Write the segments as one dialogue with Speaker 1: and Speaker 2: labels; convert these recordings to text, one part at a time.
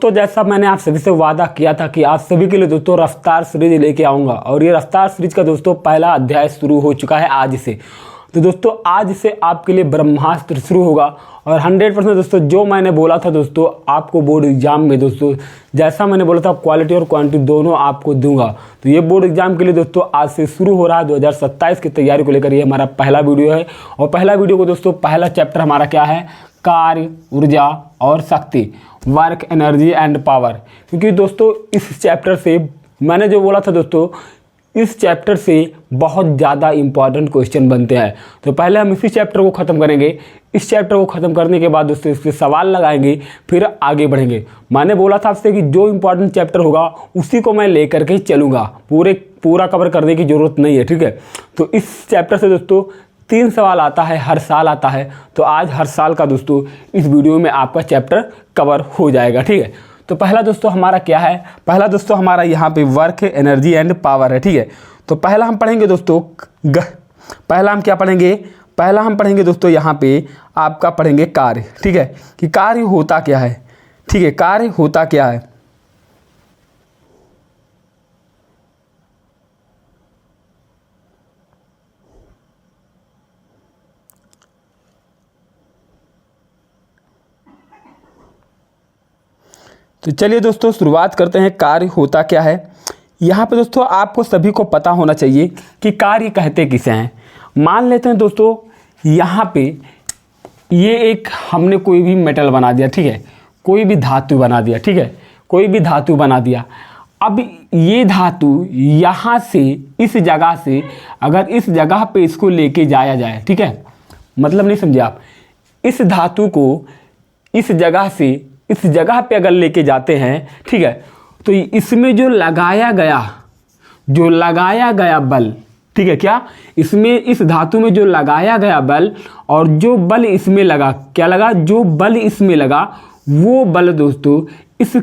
Speaker 1: तो जैसा मैंने आप सभी से वादा किया था कि आप सभी के लिए दोस्तों रफ्तार सीरीज लेके आऊँगा और ये रफ्तार सीरीज का दोस्तों पहला अध्याय शुरू हो चुका है आज से। तो दोस्तों आज से आपके लिए ब्रह्मास्त्र शुरू होगा और 100% दोस्तों जो मैंने बोला था दोस्तों आपको बोर्ड एग्जाम में दोस्तों जैसा मैंने बोला था क्वालिटी और क्वांटिटी दोनों आपको दूंगा। तो ये बोर्ड एग्जाम के लिए दोस्तों आज से शुरू हो रहा है 2027 की तैयारी को लेकर। ये हमारा पहला वीडियो है और पहला वीडियो को दोस्तों पहला चैप्टर हमारा क्या है, कार्य, ऊर्जा और शक्ति, वर्क, एनर्जी एंड पावर। क्योंकि दोस्तों इस चैप्टर से मैंने जो बोला था दोस्तों इस चैप्टर से बहुत ज़्यादा इंपॉर्टेंट क्वेश्चन बनते हैं। तो पहले हम इसी चैप्टर को ख़त्म करेंगे। इस चैप्टर को ख़त्म करने के बाद दोस्तों इसके सवाल लगाएंगे, फिर आगे बढ़ेंगे। मैंने बोला था आपसे कि जो इंपॉर्टेंट चैप्टर होगा उसी को मैं लेकर के चलूँगा, पूरा कवर करने की ज़रूरत नहीं है, ठीक है। तो इस चैप्टर से दोस्तों 3 सवाल आता है, हर साल आता है। तो आज हर साल का दोस्तों इस वीडियो में आपका चैप्टर कवर हो जाएगा, ठीक है। तो पहला दोस्तों हमारा क्या है, पहला दोस्तों हमारा यहाँ पे वर्क, एनर्जी एंड पावर है, ठीक है। तो पहला हम पढ़ेंगे दोस्तों पहला हम क्या पढ़ेंगे, पहला हम पढ़ेंगे दोस्तों यहाँ पे आपका पढ़ेंगे कार्य, ठीक है, कि कार्य होता क्या है, ठीक है, कार्य होता क्या है। तो चलिए दोस्तों शुरुआत करते हैं, कार्य होता क्या है। यहाँ पे दोस्तों आपको सभी को पता होना चाहिए कि कार्य कहते किसे हैं। मान लेते हैं दोस्तों यहाँ पे ये एक हमने कोई भी मेटल बना दिया, ठीक है, कोई भी धातु बना दिया, ठीक है, कोई भी धातु बना दिया। अब ये धातु यहाँ से इस जगह से अगर इस जगह पे इसको लेके जाया जाए, ठीक है, मतलब नहीं समझे आप, इस धातु को इस जगह से इस जगह पे अगर लेके जाते हैं, ठीक है, तो इसमें जो लगाया गया बल, ठीक है, क्या इसमें इस धातु में जो लगाया गया बल और जो बल इसमें लगा, क्या लगा, जो बल इसमें लगा वो बल दोस्तों इस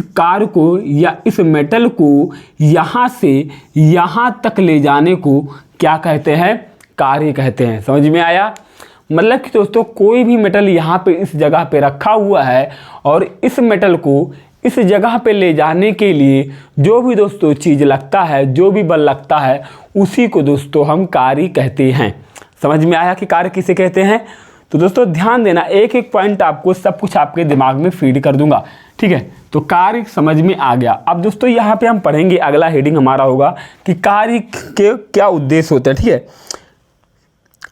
Speaker 1: कार्य को या इस मेटल को यहाँ से यहाँ तक ले जाने को क्या कहते हैं, कार्य कहते हैं। समझ में आया। मतलब कि दोस्तों कोई भी मेटल यहाँ पे इस जगह पे रखा हुआ है और इस मेटल को इस जगह पे ले जाने के लिए जो भी दोस्तों चीज़ लगता है, जो भी बल लगता है, उसी को दोस्तों हम कार्य कहते हैं। समझ में आया कि कार्य किसे कहते हैं। तो दोस्तों ध्यान देना, एक एक पॉइंट आपको सब कुछ आपके दिमाग में फीड कर दूंगा, ठीक है। तो कार्य समझ में आ गया। अब दोस्तों यहाँ पे हम पढ़ेंगे, अगला हेडिंग हमारा होगा कि कार्य के क्या उद्देश्य होते हैं, ठीक है।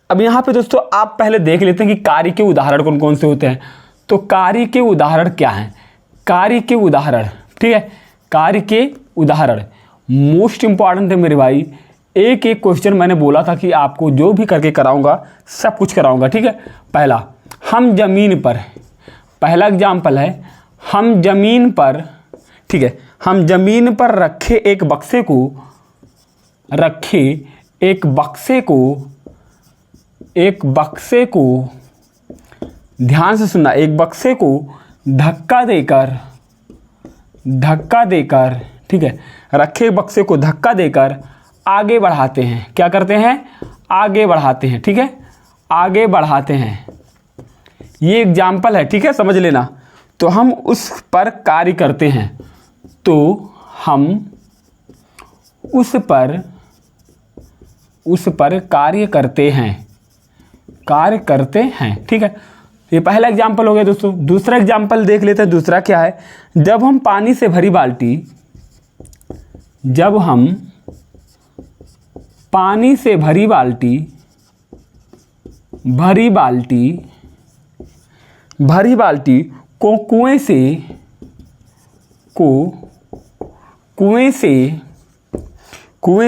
Speaker 1: अब यहाँ पे दोस्तों आप पहले देख लेते हैं कि कार्य के उदाहरण कौन कौन से होते हैं। तो कार्य के उदाहरण क्या हैं, कार्य के उदाहरण, ठीक है, कार्य के उदाहरण मोस्ट इंपॉर्टेंट है मेरे भाई। एक एक क्वेश्चन मैंने बोला था कि आपको जो भी करके कराऊंगा सब कुछ कराऊंगा, ठीक है। पहला, हम जमीन पर, पहला एग्जाम्पल है, हम जमीन पर, ठीक है, हम जमीन पर रखे एक बक्से को ध्यान से सुनना, एक बक्से को धक्का देकर, ठीक है, रखे बक्से को धक्का देकर आगे बढ़ाते हैं। क्या करते हैं, आगे बढ़ाते हैं, ठीक है, आगे बढ़ाते हैं। ये एग्जाम्पल है, ठीक है, समझ लेना। तो हम उस पर कार्य करते हैं, तो हम उस पर कार्य करते हैं, ठीक है। ये पहला एग्जाम्पल हो गया दोस्तों। दूसरा एग्जाम्पल देख लेते हैं। दूसरा क्या है, जब हम पानी से भरी बाल्टी को कुएं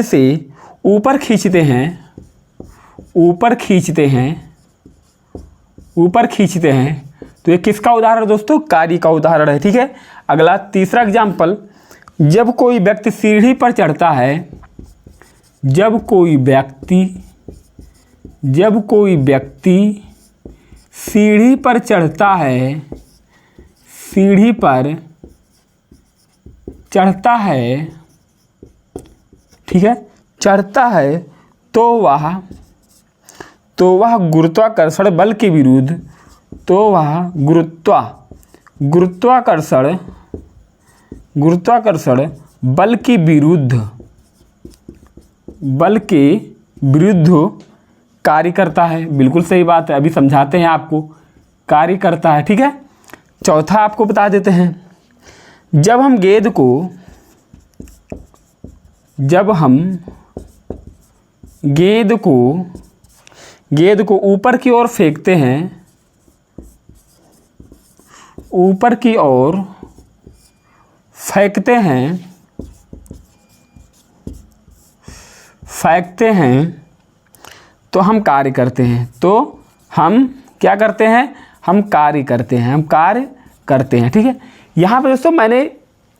Speaker 1: से ऊपर खींचते हैं, तो ये किसका उदाहरण दोस्तों, कार्य का उदाहरण है, ठीक है। अगला तीसरा एग्जाम्पल, जब कोई व्यक्ति सीढ़ी पर चढ़ता है, जब कोई व्यक्ति सीढ़ी पर चढ़ता है, ठीक है, चढ़ता है, तो वह गुरुत्वाकर्षण बल के विरुद्ध, तो वह गुरुत्वाकर्षण बल के विरुद्ध कार्य करता है। बिल्कुल सही बात है, अभी समझाते हैं आपको। कार्य करता है, ठीक है। चौथा आपको बता देते हैं, जब हम गेंद को ऊपर की ओर फेंकते हैं, फेंकते हैं तो हम कार्य करते हैं। तो हम क्या करते हैं? हम कार्य करते हैं, ठीक है। यहाँ पे दोस्तों मैंने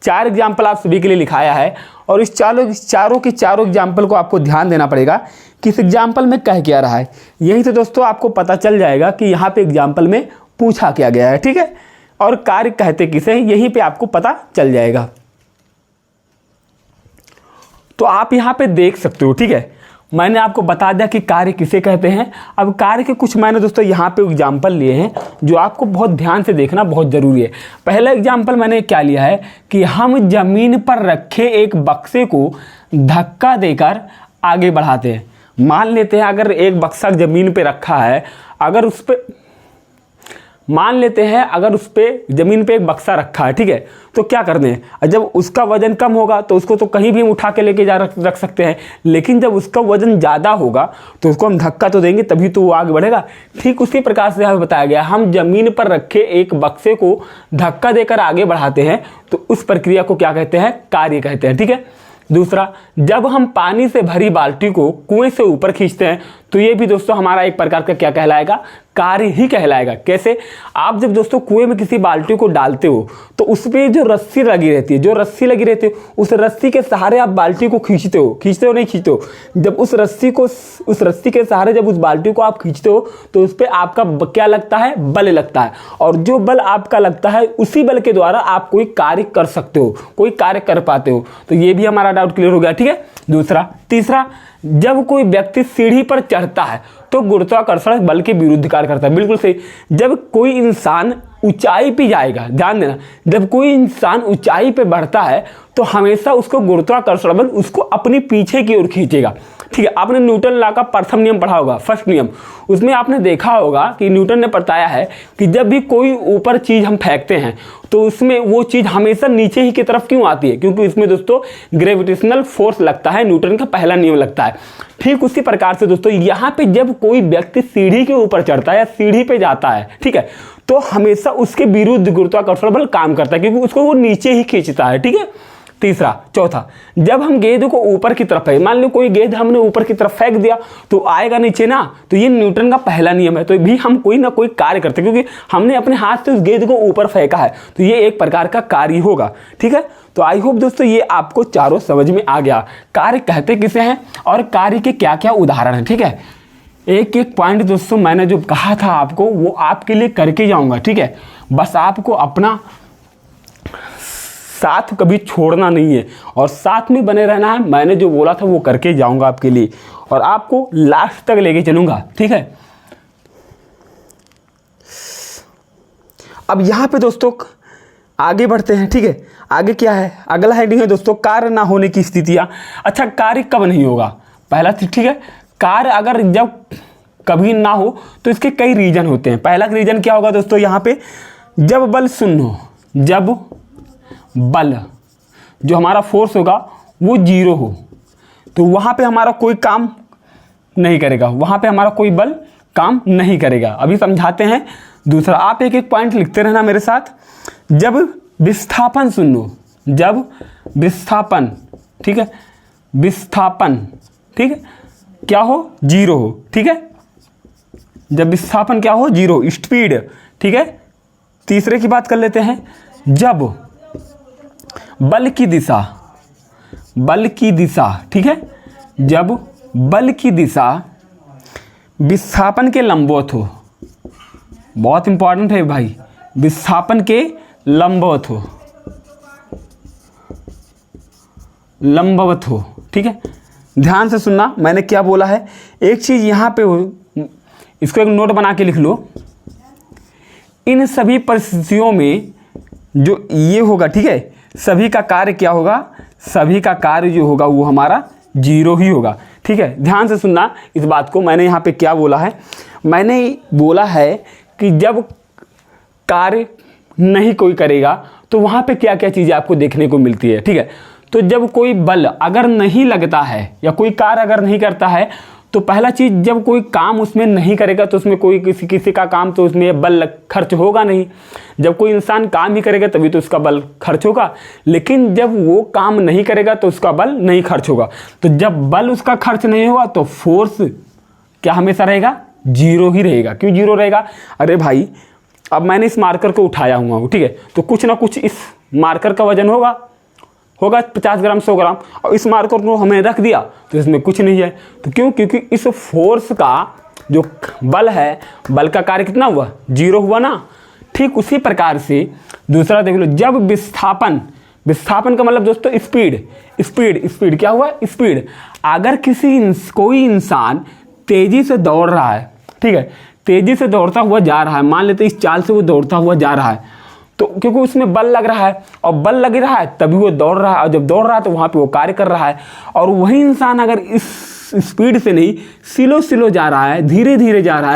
Speaker 1: 4 एग्जाम्पल आप सभी के लिए लिखाया है, और इस चारों एग्जाम्पल को आपको ध्यान देना पड़ेगा कि इस एग्जाम्पल में कह क्या रहा है। यही तो दोस्तों आपको पता चल जाएगा कि यहाँ पे एग्जाम्पल में पूछा क्या गया है, ठीक है। और कार्य कहते किसे हैं, यहीं पे आपको पता चल जाएगा। तो आप यहाँ पे देख सकते हो, ठीक है। मैंने आपको बता दिया कि कार्य किसे कहते हैं। अब कार्य के कुछ मैंने दोस्तों यहाँ पे एग्जाम्पल लिए हैं जो आपको बहुत ध्यान से देखना बहुत ज़रूरी है। पहला एग्जाम्पल मैंने क्या लिया है कि हम जमीन पर रखे एक बक्से को धक्का देकर आगे बढ़ाते हैं। मान लेते हैं अगर एक बक्सा ज़मीन पे रखा है, अगर उस पर ज़मीन पे एक बक्सा रखा है, ठीक है, तो क्या करते हैं, जब उसका वजन कम होगा तो उसको तो कहीं भी हम उठा के लेके जा रख सकते हैं, लेकिन जब उसका वजन ज़्यादा होगा तो उसको हम धक्का तो देंगे तभी तो वो आगे बढ़ेगा। ठीक उसी प्रकार से यहाँ बताया गया, हम जमीन पर रखे एक बक्से को धक्का देकर आगे बढ़ाते हैं, तो उस प्रक्रिया को क्या कहते हैं? कार्य कहते हैं, ठीक है। दूसरा, जब हम पानी से भरी बाल्टी को कुएं से ऊपर खींचते हैं, तो ये भी दोस्तों हमारा एक प्रकार का क्या कहलाएगा? कार्य ही कहलाएगा। कैसे? आप जब दोस्तों कुएं में किसी बाल्टी को डालते हो तो उस पर जो रस्सी लगी रहती है, उस रस्सी के सहारे आप बाल्टी को खींचते हो, नहीं खींचते हो। जब उस रस्सी के सहारे जब उस बाल्टी को आप खींचते हो तो उस पर आपका क्या लगता है? बल लगता है। और जो बल आपका लगता है उसी बल के द्वारा आप कोई कार्य कर सकते हो, कोई कार्य कर पाते हो। तो ये भी हमारा डाउट क्लियर हो गया, ठीक है। तीसरा, जब कोई व्यक्ति सीढ़ी पर चढ़ता है तो गुरुत्वाकर्षण बल के विरुद्ध कार्य करता है। बिल्कुल सही। जब कोई इंसान ऊंचाई पे जाएगा, ध्यान देना, जब कोई इंसान ऊंचाई पे बढ़ता है तो हमेशा उसको गुरुत्वाकर्षण बल उसको अपनी पीछे की ओर खींचेगा, ठीक है। आपने न्यूटन लॉ का प्रथम नियम पढ़ा होगा, फर्स्ट नियम, उसमें आपने देखा होगा कि न्यूटन ने बताया है कि जब भी कोई ऊपर चीज़ हम फेंकते हैं तो उसमें वो चीज़ हमेशा नीचे ही की तरफ क्यों आती है? क्योंकि इसमें दोस्तों ग्रेविटेशनल फोर्स लगता है, न्यूटन का पहला नियम लगता है। ठीक उसी प्रकार से दोस्तों यहाँ पे जब कोई व्यक्ति सीढ़ी के ऊपर चढ़ता है या सीढ़ी पे जाता है, ठीक है, तो हमेशा उसके विरुद्ध गुरुत्वाकर्षण बल काम करता है, क्योंकि उसको वो नीचे ही खींचता है, ठीक है। चौथा, जब हम गेंद को ऊपर की तरफ, मान लो कोई गेंद हमने ऊपर की तरफ फेंक दिया तो आएगा नीचे ना, तो ये न्यूटन का पहला नियम है। तो भी हम कोई ना कोई कार्य करते हैं, क्योंकि हमने अपने हाथ से उस गेंद को ऊपर फेंका है, तो ये एक प्रकार का कार्य होगा, ठीक है। तो आई होप दोस्तों ये आपको चारों समझ में आ गया, कार्य कहते किसे हैं और कार्य के क्या क्या उदाहरण हैं, ठीक है। एक एक पॉइंट दोस्तों मैंने जो कहा था आपको वो आपके लिए करके जाऊंगा, ठीक है। बस आपको अपना साथ कभी छोड़ना नहीं है और साथ में बने रहना है। मैंने जो बोला था वो करके जाऊंगा आपके लिए और आपको लास्ट तक लेके चलूंगा, ठीक है। अब यहां पे दोस्तों आगे बढ़ते हैं, ठीक है। आगे क्या है? अगला हेडिंग है दोस्तों कार्य ना होने की स्थितियां। अच्छा, कार्य कब नहीं होगा? पहला ठीक है, कार्य अगर जब कभी ना हो तो इसके कई रीजन होते हैं। पहला रीजन क्या होगा दोस्तों? यहाँ पे जब बल शून्य हो, जब बल जो हमारा फोर्स होगा वो 0 हो, तो वहाँ पे हमारा कोई काम नहीं करेगा, वहाँ पे हमारा कोई बल काम नहीं करेगा। अभी समझाते हैं। दूसरा, आप एक एक पॉइंट लिखते रहना मेरे साथ। जब विस्थापन शून्य हो, जब विस्थापन, ठीक है, विस्थापन, ठीक है, क्या हो? 0 हो, ठीक है। जब विस्थापन क्या हो? 0, स्पीड, ठीक है। तीसरे की बात कर लेते हैं, जब बल की दिशा, ठीक है, जब बल की दिशा विस्थापन के लंबवत हो, बहुत इंपॉर्टेंट है भाई, विस्थापन के लंबवत हो, ठीक है। ध्यान से सुनना, मैंने क्या बोला है। एक चीज यहां पे हो, इसको एक नोट बना के लिख लो। इन सभी परिस्थितियों में जो ये होगा, ठीक है, सभी का कार्य क्या होगा, सभी का कार्य जो होगा वो हमारा 0 ही होगा। ठीक है, ध्यान से सुनना इस बात को। मैंने यहाँ पे क्या बोला है, मैंने बोला है कि जब कार्य नहीं कोई करेगा तो वहाँ पे क्या क्या चीज़ें आपको देखने को मिलती है। ठीक है, तो जब कोई बल अगर नहीं लगता है या कोई कार्य अगर नहीं करता है तो पहला चीज़, जब कोई काम उसमें नहीं करेगा तो उसमें कोई किसी का काम तो उसमें बल खर्च होगा नहीं। जब कोई इंसान काम ही करेगा तभी तो उसका बल खर्च होगा, लेकिन जब वो काम नहीं करेगा तो उसका बल नहीं खर्च होगा। तो जब बल उसका खर्च नहीं होगा तो फोर्स क्या हमेशा रहेगा, 0 ही रहेगा। क्यों 0 रहेगा, अरे भाई अब मैंने इस मार्कर को उठाया हुआ हूँ, ठीक है, तो कुछ ना कुछ इस मार्कर का वजन होगा 50 ग्राम 100 ग्राम, और इस मार्कर को हमें रख दिया तो इसमें कुछ नहीं है। तो क्यों, क्योंकि इस फोर्स का जो बल है, बल का कार्य कितना हुआ, 0 हुआ ना। ठीक उसी प्रकार से दूसरा देख लो, जब विस्थापन, विस्थापन का मतलब दोस्तों स्पीड क्या हुआ, स्पीड। अगर कोई इंसान तेजी से दौड़ रहा है, ठीक है, तेजी से दौड़ता हुआ जा रहा है, मान लेते इस चाल से वो दौड़ता हुआ जा रहा है, तो क्योंकि उसमें बल लग रहा है और बल लग रहा है तभी वो दौड़ रहा है, और जब दौड़ रहा है तो वहाँ पे वो कार्य कर रहा है। और वही इंसान अगर इस स्पीड से नहीं, स्लो जा रहा है, धीरे धीरे जा रहा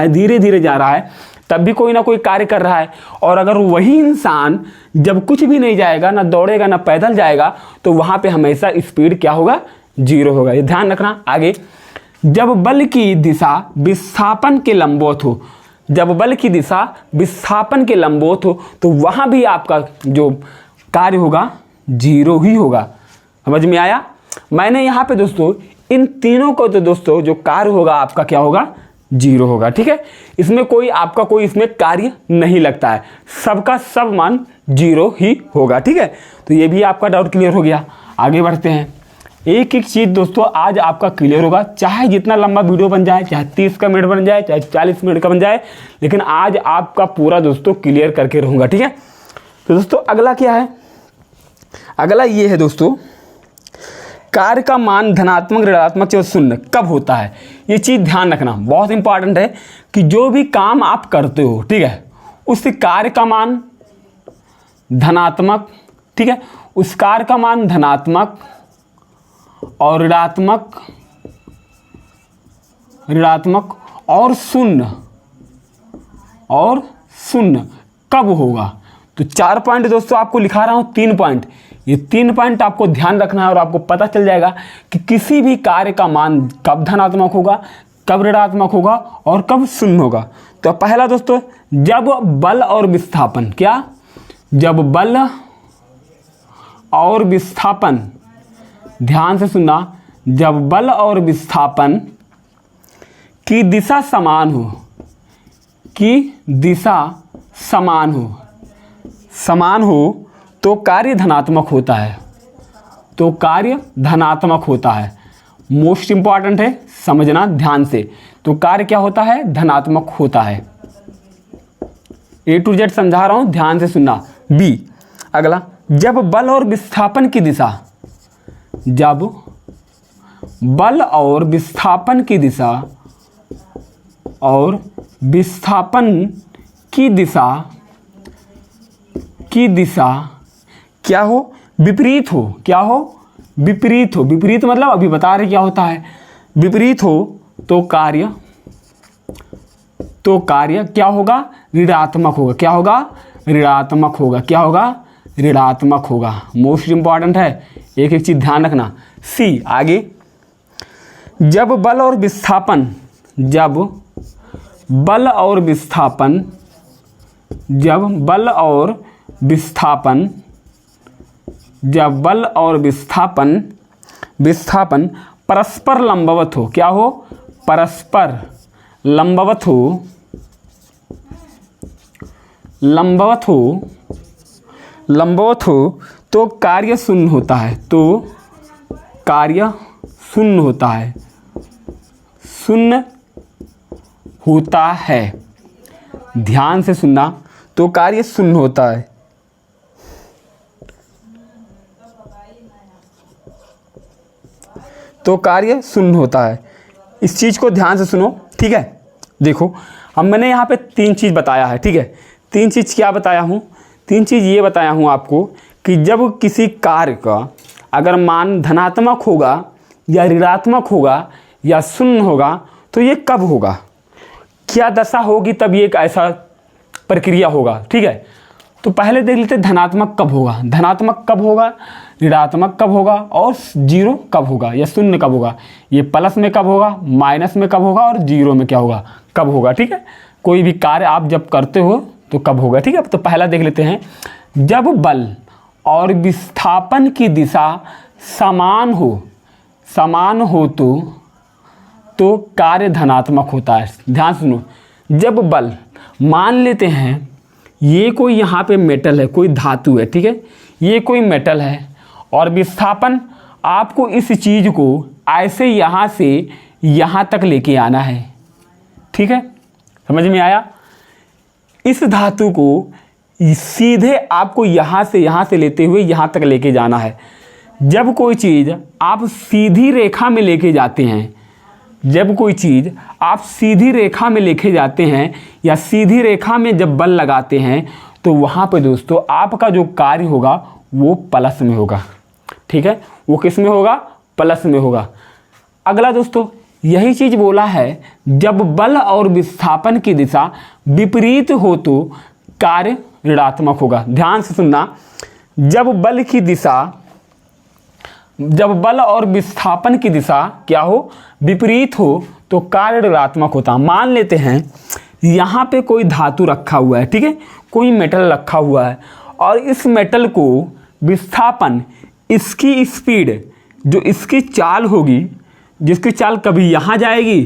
Speaker 1: है, तब भी कोई ना कोई कार्य कर रहा है। और अगर वही इंसान जब कुछ भी नहीं जाएगा, ना दौड़ेगा ना पैदल जाएगा, तो वहाँ पे हमेशा स्पीड क्या होगा, 0 होगा। ये ध्यान रखना। आगे, जब बल की दिशा विस्थापन के लंबवत हो, जब बल की दिशा विस्थापन के लंबवत हो तो वहाँ भी आपका जो कार्य होगा 0 ही होगा। समझ में आया। मैंने यहाँ पे दोस्तों इन तीनों को तो दोस्तों जो कार्य होगा आपका क्या होगा, 0 होगा। ठीक है, इसमें कोई आपका कोई इसमें कार्य नहीं लगता है, सबका सब मान 0 ही होगा। ठीक है, तो ये भी आपका डाउट क्लियर हो गया। आगे बढ़ते हैं। एक एक चीज़ दोस्तों आज आपका क्लियर होगा, चाहे जितना लंबा वीडियो बन जाए, चाहे 30 का मिनट बन जाए, चाहे 40 मिनट का बन जाए, लेकिन आज आपका पूरा दोस्तों क्लियर करके रहूँगा। ठीक है, तो दोस्तों अगला क्या है, अगला ये है दोस्तों, कार्य का मान धनात्मक, ऋणात्मक या शून्य कब होता है। ये चीज़ ध्यान रखना, बहुत इंपॉर्टेंट है कि जो भी काम आप करते हो, ठीक है, उस कार्य का मान धनात्मक, ठीक है, उस कार्य का मान धनात्मक और ऋणात्मक और शून्य कब होगा। तो 4 पॉइंट दोस्तों आपको लिखा रहा हूँ, 3 पॉइंट। ये 3 पॉइंट आपको ध्यान रखना है और आपको पता चल जाएगा कि किसी भी कार्य का मान कब धनात्मक होगा, कब ऋणात्मक होगा और कब शून्य होगा। तो पहला दोस्तों, जब बल और विस्थापन, क्या, जब बल और विस्थापन, ध्यान से सुनना, जब बल और विस्थापन की दिशा समान हो, की दिशा समान हो तो कार्य धनात्मक होता है, तो कार्य धनात्मक होता है। मोस्ट इंपॉर्टेंट है, समझना ध्यान से। तो कार्य क्या होता है, धनात्मक होता है। A to Z समझा रहा हूं, ध्यान से सुनना। B, अगला, जब बल और विस्थापन की दिशा, जब बल और विस्थापन की दिशा और विस्थापन की दिशा क्या हो, विपरीत हो, क्या हो, विपरीत हो। विपरीत मतलब अभी बता रहे क्या होता है, विपरीत हो तो कार्य क्या होगा, ऋणात्मक होगा। क्या होगा, ऋणात्मक होगा। क्या होगा, ऋणात्मक होगा। मोस्ट इंपॉर्टेंट है, एक एक चीज ध्यान रखना। सी, आगे, जब बल और विस्थापन, जब बल और विस्थापन, जब बल और विस्थापन, जब बल और विस्थापन परस्पर लंबवत हो, क्या हो, परस्पर लंबवत हो, लंबवत हो तो कार्य शून्य होता है, तो कार्य शून्य होता है, शून्य होता है। ध्यान से सुनना, तो कार्य शून्य होता है। तो कार्य शून्य होता है। इस चीज़ को ध्यान से सुनो, ठीक है। देखो, अब मैंने यहाँ पे 3 चीज़ बताया है, ठीक है। 3 चीज़ क्या बताया हूँ, तीन चीज़ ये बताया हूँ आपको कि जब किसी कार्य का अगर मान धनात्मक होगा या ऋणात्मक होगा या शून्य होगा तो ये कब होगा, क्या दशा होगी, तब ये एक ऐसा प्रक्रिया होगा। ठीक है, तो पहले देख लेते धनात्मक कब होगा, धनात्मक कब होगा, ऋणात्मक कब होगा और जीरो कब होगा या शून्य कब होगा। ये प्लस में कब होगा, माइनस में कब होगा और जीरो में क्या होगा, कब होगा। ठीक है, कोई भी कार्य आप जब करते हो तो कब होगा। ठीक है, तो पहला देख लेते हैं, जब बल और विस्थापन की दिशा समान हो तो कार्य धनात्मक होता है। ध्यान सुनो, जब बल, मान लेते हैं ये कोई यहाँ पे मेटल है, कोई धातु है, ठीक है, ये कोई मेटल है और विस्थापन आपको इस चीज़ को ऐसे यहाँ से यहाँ तक लेके आना है। ठीक है, समझ में आया। इस धातु को सीधे आपको यहाँ से लेते हुए यहाँ तक लेके जाना है। जब कोई चीज़ आप सीधी रेखा में लेके जाते हैं, जब कोई चीज़ आप सीधी रेखा में लेके जाते हैं या सीधी रेखा में जब बल लगाते हैं तो वहाँ पे दोस्तों आपका जो कार्य होगा वो प्लस में होगा। ठीक है, वो किस में होगा, प्लस में होगा। अगला दोस्तों यही चीज़ बोला है, जब बल और विस्थापन की दिशा विपरीत हो तो कार्य ऋणात्मक होगा। ध्यान से सुनना, जब बल और विस्थापन की दिशा क्या हो, विपरीत हो तो कार्य ऋणात्मक होता। मान लेते हैं यहाँ पे कोई धातु रखा हुआ है, ठीक है, कोई मेटल रखा हुआ है और इस मेटल को विस्थापन, इसकी स्पीड, जो इसकी चाल होगी, जिसकी चाल कभी यहाँ जाएगी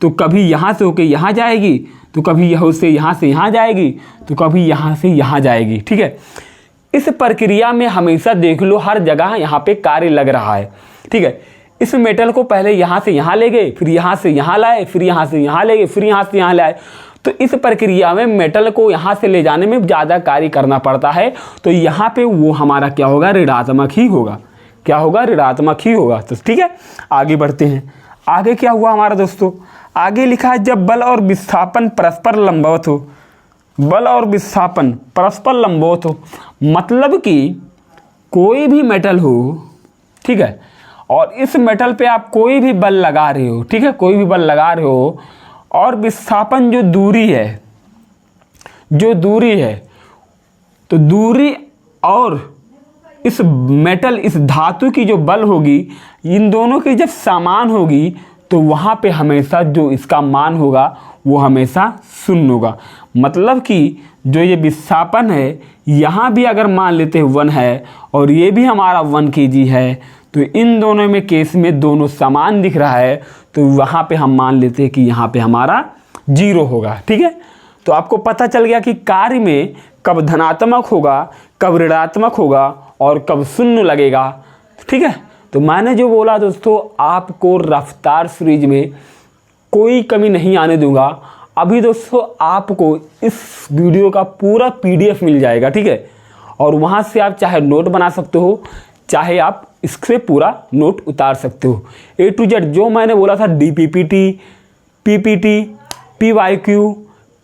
Speaker 1: तो कभी यहाँ से होके यहाँ जाएगी, तो कभी यहाँ से यहाँ जाएगी, तो कभी यहाँ से यहाँ जाएगी। ठीक है, इस प्रक्रिया में हमेशा देख लो हर जगह यहाँ पे कार्य लग रहा है। ठीक है, इस मेटल को पहले यहाँ से यहाँ ले गए, फिर यहाँ से यहाँ लाए, फिर यहाँ से यहाँ ले गए, फिर यहाँ से यहाँ लाए। तो इस प्रक्रिया में मेटल को यहाँ से ले जाने में ज़्यादा कार्य करना पड़ता है। तो यहाँ पे वो हमारा क्या होगा, ऋणात्मक ही होगा। क्या होगा, ऋणात्मक ही होगा। तो ठीक है, आगे बढ़ते हैं। आगे क्या हुआ हमारा दोस्तों, आगे लिखा है, जब बल और विस्थापन परस्पर लंबवत हो। बल और विस्थापन परस्पर लंबवत हो मतलब कि कोई भी मेटल हो, ठीक है, और इस मेटल पे आप कोई भी बल लगा रहे हो, ठीक है, कोई भी बल लगा रहे हो और विस्थापन जो दूरी है, तो दूरी और इस मेटल, इस धातु की जो बल होगी, इन दोनों की जब समान होगी तो वहाँ पे हमेशा जो इसका मान होगा वो हमेशा शून्य होगा। मतलब कि जो ये विस्थापन है, यहाँ भी अगर मान लेते हैं 1 है और ये भी हमारा 1 kg है, तो इन दोनों में केस में दोनों समान दिख रहा है, तो वहाँ पे हम मान लेते हैं कि यहाँ पे हमारा 0 होगा। ठीक है, तो आपको पता चल गया कि कार्य में कब धनात्मक होगा, कब ऋणात्मक होगा और कब शून्य लगेगा। ठीक है, तो मैंने जो बोला दोस्तों, आपको रफ्तार सीरीज में कोई कमी नहीं आने दूंगा। अभी दोस्तों आपको इस वीडियो का पूरा PDF मिल जाएगा। ठीक है, और वहाँ से आप चाहे नोट बना सकते हो, चाहे आप इससे पूरा नोट उतार सकते हो। A to Z जो मैंने बोला था, DPPT, PPT, PYQ,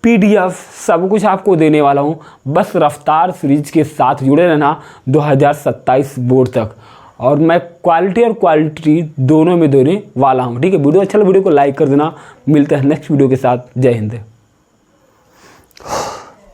Speaker 1: PDF सब कुछ आपको देने वाला हूँ। बस रफ्तार सीरीज के साथ जुड़े रहना 2027 बोर्ड तक, और मैं क्वालिटी और क्वांटिटी दोनों में देने वाला हूँ। ठीक है, वीडियो अच्छा लगा वीडियो को लाइक कर देना। मिलते हैं नेक्स्ट वीडियो के साथ। जय हिंद।